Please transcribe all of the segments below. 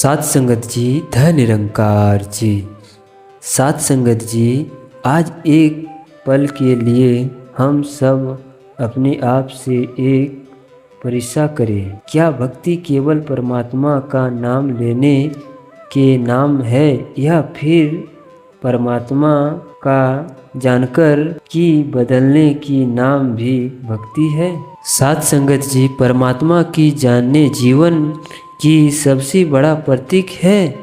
साथ संगत जी, धन निरंकार जी। साथ संगत जी, आज एक पल के लिए हम सब अपने आप से एक परीक्षा करें। क्या भक्ति केवल परमात्मा का नाम लेने के नाम है या फिर परमात्मा का जानकर कि बदलने की नाम भी भक्ति है? साथ संगत जी, परमात्मा की जानने जीवन की सबसे बड़ा प्रतीक है,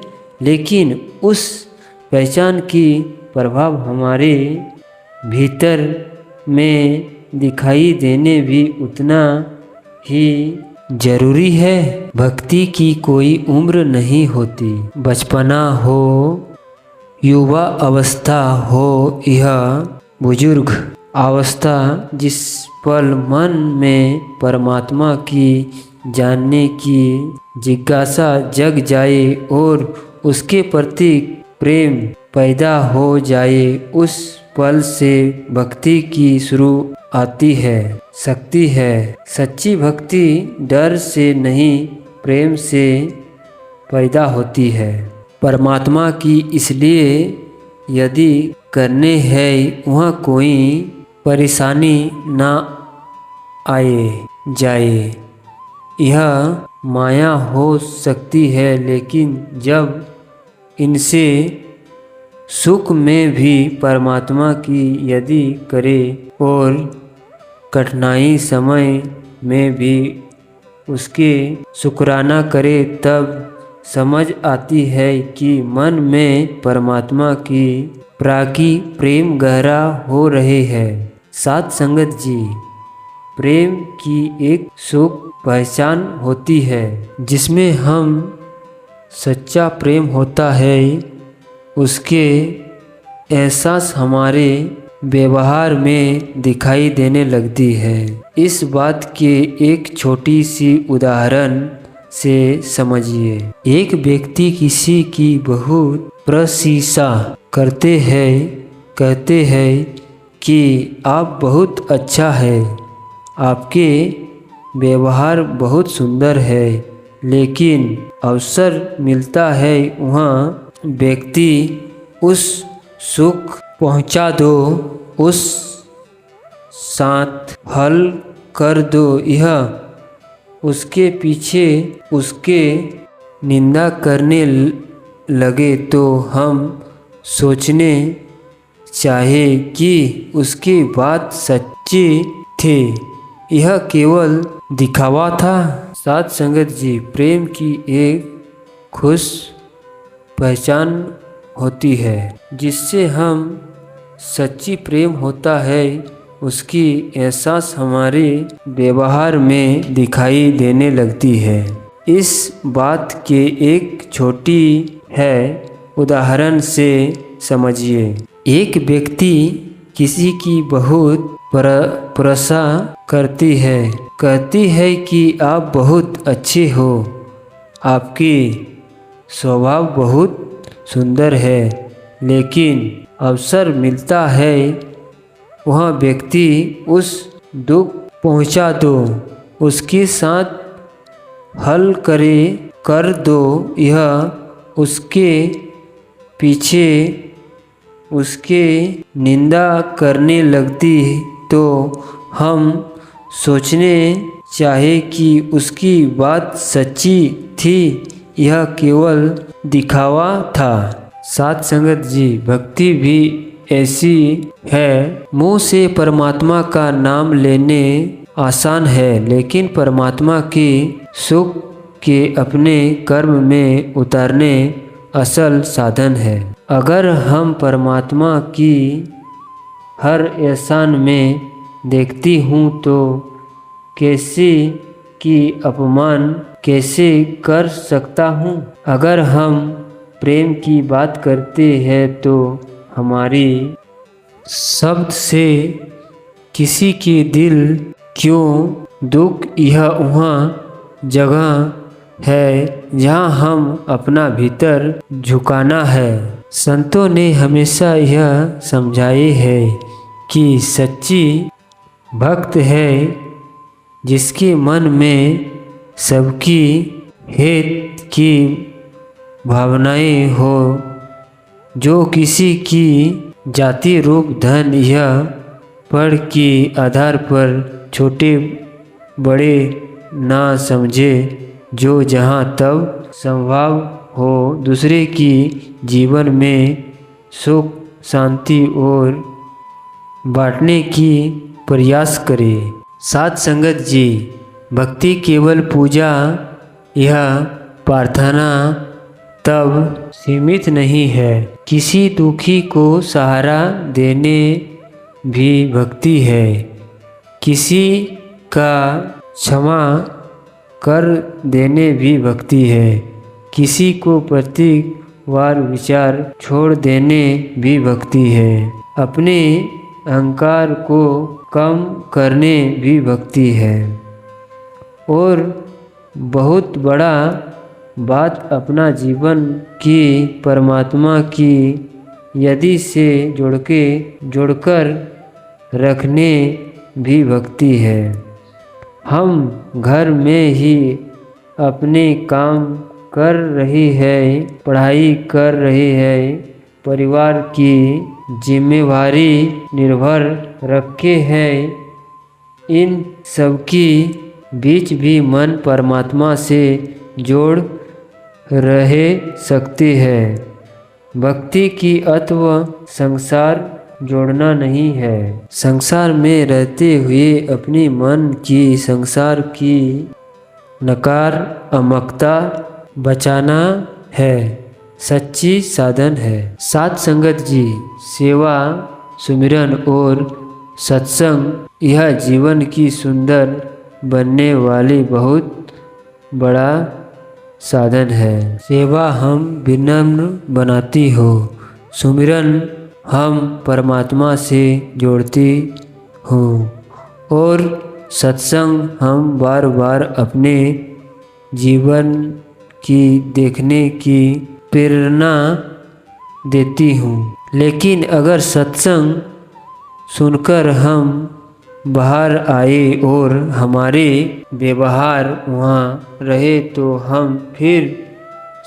लेकिन उस पहचान की प्रभाव हमारे भीतर में दिखाई देने भी उतना ही जरूरी है। भक्ति की कोई उम्र नहीं होती, बचपना हो, युवा अवस्था हो या बुजुर्ग अवस्था, जिस पल मन में परमात्मा की जानने की जिज्ञासा जग जाए और उसके प्रति प्रेम पैदा हो जाए, उस पल से भक्ति की शुरू आती है, शक्ति है। सच्ची भक्ति डर से नहीं, प्रेम से पैदा होती है। परमात्मा की इसलिए यदि करने है वहाँ कोई परेशानी ना आए जाए। यह माया हो सकती है, लेकिन जब इनसे सुख में भी परमात्मा की यदि करे और कठिनाई समय में भी उसके शुक्राना करे, तब समझ आती है कि मन में परमात्मा की प्राकी प्रेम गहरा हो रहे है। साथ संगत जी, प्रेम की एक सुख पहचान होती है जिसमें हम सच्चा प्रेम होता है, उसके एहसास हमारे व्यवहार में दिखाई देने लगती है। इस बात के एक छोटी सी उदाहरण से समझिए। एक व्यक्ति किसी की बहुत प्रशंसा करते हैं, कहते हैं कि आप बहुत अच्छा है, आपके व्यवहार बहुत सुंदर है, लेकिन अवसर मिलता है वहाँ व्यक्ति उस सुख पहुँचा दो, उस साथ हल कर दो, यह उसके पीछे उसके निंदा करने लगे, तो हम सोचने चाहे कि उसकी बात सच्ची थी, यह केवल दिखावा था। साथ संगत जी, प्रेम की एक खुश पहचान होती है जिससे हम सच्ची प्रेम होता है, उसकी एहसास हमारे व्यवहार में दिखाई देने लगती है। इस बात के एक छोटी है उदाहरण से समझिए। एक व्यक्ति किसी की बहुत प्रशंसा करती है, कहती है कि आप बहुत अच्छे हो, आपकी स्वभाव बहुत सुंदर है, लेकिन अवसर मिलता है वह व्यक्ति उस दुख पहुंचा दो, उसके साथ हल कर दो, यह उसके पीछे उसके निंदा करने लगती, तो हम सोचने चाहे कि उसकी बात सच्ची थी, यह केवल दिखावा था। साथ संगत जी, भक्ति भी ऐसी है। मुंह से परमात्मा का नाम लेने आसान है, लेकिन परमात्मा के सुख के अपने कर्म में उतारने असल साधन है। अगर हम परमात्मा की हर एहसान में देखती हूँ तो कैसे कि अपमान कैसे कर सकता हूँ। अगर हम प्रेम की बात करते हैं तो हमारी शब्द से किसी के दिल क्यों दुख, यह वहाँ जगह है जहाँ हम अपना भीतर झुकाना है। संतों ने हमेशा यह समझाए है कि सच्ची भक्त है जिसके मन में सबकी हित की भावनाएं हो, जो किसी की जाति रूप धन या पढ़ के आधार पर छोटे बड़े ना समझे, जो जहाँ तब संभव हो दूसरे की जीवन में सुख शांति और बांटने की प्रयास करे। साध संगत जी, भक्ति केवल पूजा या प्रार्थना तब सीमित नहीं है। किसी दुखी को सहारा देने भी भक्ति है। किसी का क्षमा कर देने भी भक्ति है। किसी को प्रतिवार विचार छोड़ देने भी भक्ति है। अपने अहंकार को कम करने भी भक्ति है। और बहुत बड़ा बात, अपना जीवन की परमात्मा की यदि से जोड़कर रखने भी भक्ति है। हम घर में ही अपने काम कर रही है, पढ़ाई कर रही है, परिवार की जिम्मेवारी निर्भर रखे हैं, इन सबकी बीच भी मन परमात्मा से जोड़ रह सकते हैं। भक्ति की अथव संसार जोड़ना नहीं है। संसार में रहते हुए अपने मन की संसार की नकारात्मकता बचाना है, सच्ची साधन है। साध संगत जी, सेवा सुमिरन और सत्संग यह जीवन की सुंदर बनने वाली बहुत बड़ा साधन है। सेवा हम विनम्र बनाती हो, सुमिरन हम परमात्मा से जोड़ती हो, और सत्संग हम बार बार अपने जीवन की देखने की प्रेरणा देती हूँ। लेकिन अगर सत्संग सुनकर हम बाहर आए और हमारे व्यवहार वहाँ रहे, तो हम फिर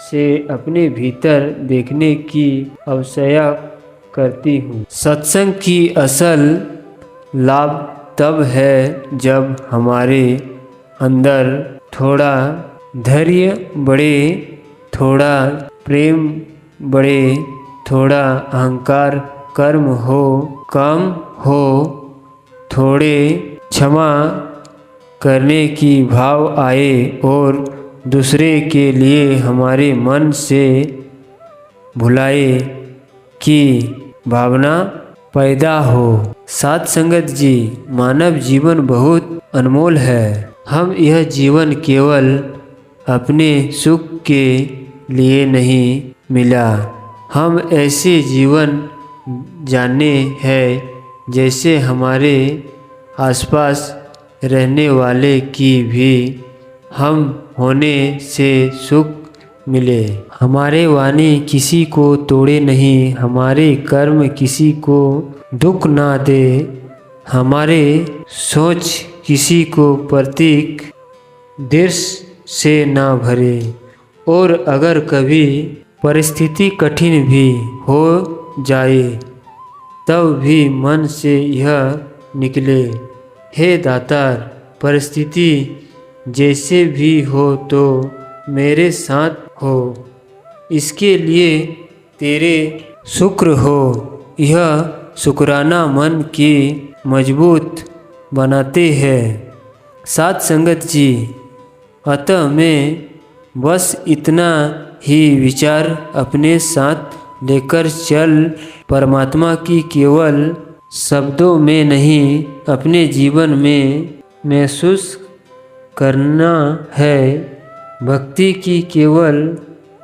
से अपने भीतर देखने की अवसया करती हूँ। सत्संग की असल लाभ तब है जब हमारे अंदर थोड़ा धैर्य बढ़े, थोड़ा प्रेम बढ़े, थोड़ा अहंकार कर्म हो कम हो, थोड़े क्षमा करने की भाव आए और दूसरे के लिए हमारे मन से भुलाए की भावना पैदा हो। साध संगत जी, मानव जीवन बहुत अनमोल है। हम यह जीवन केवल अपने सुख के लिए नहीं मिला, हम ऐसे जीवन जाने हैं जैसे हमारे आसपास रहने वाले की भी हम होने से सुख मिले। हमारे वाणी किसी को तोड़े नहीं, हमारे कर्म किसी को दुख ना दे, हमारे सोच किसी को प्रतीक दृश्य से ना भरे। और अगर कभी परिस्थिति कठिन भी हो जाए तब भी मन से यह निकले, हे दातार, परिस्थिति जैसे भी हो तो मेरे साथ हो, इसके लिए तेरे शुक्र हो। यह शुक्राना मन की मजबूत बनाते हैं। साध संगत जी, अतः मैं बस इतना ही विचार अपने साथ लेकर चल, परमात्मा की केवल शब्दों में नहीं अपने जीवन में महसूस करना है। भक्ति की केवल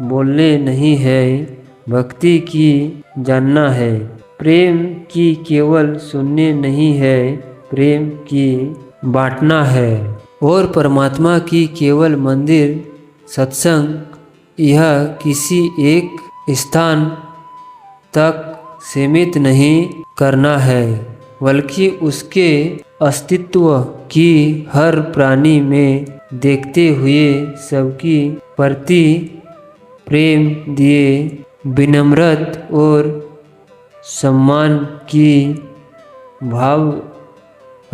बोलने नहीं है, भक्ति की जानना है। प्रेम की केवल सुनने नहीं है, प्रेम की बांटना है। और परमात्मा की केवल मंदिर सत्संग यह किसी एक स्थान तक सीमित नहीं करना है, बल्कि उसके अस्तित्व की हर प्राणी में देखते हुए सबकी प्रति प्रेम दिए, विनम्रत और सम्मान की भाव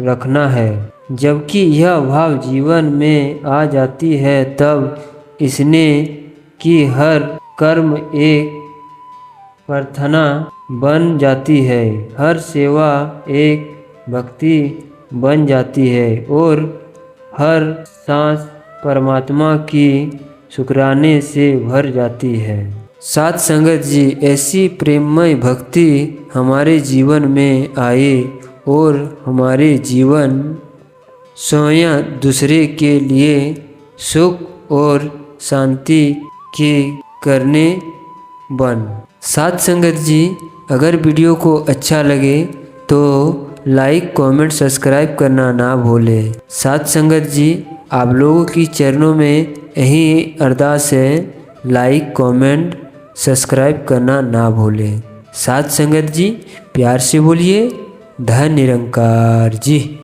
रखना है। जबकि यह भाव जीवन में आ जाती है तब इसने की हर कर्म एक प्रार्थना बन जाती है, हर सेवा एक भक्ति बन जाती है और हर सांस परमात्मा की शुक्राने से भर जाती है। साथ संगत जी, ऐसी प्रेममय भक्ति हमारे जीवन में आए और हमारे जीवन स्वयं दूसरे के लिए सुख और शांति के करने बन। साथ संगत जी, अगर वीडियो को अच्छा लगे तो लाइक कमेंट सब्सक्राइब करना ना भूलें। साथ संगत जी, आप लोगों की चरणों में यही अरदास है, लाइक कमेंट सब्सक्राइब करना ना भूलें। साथ संगत जी, प्यार से बोलिए धन निरंकार जी।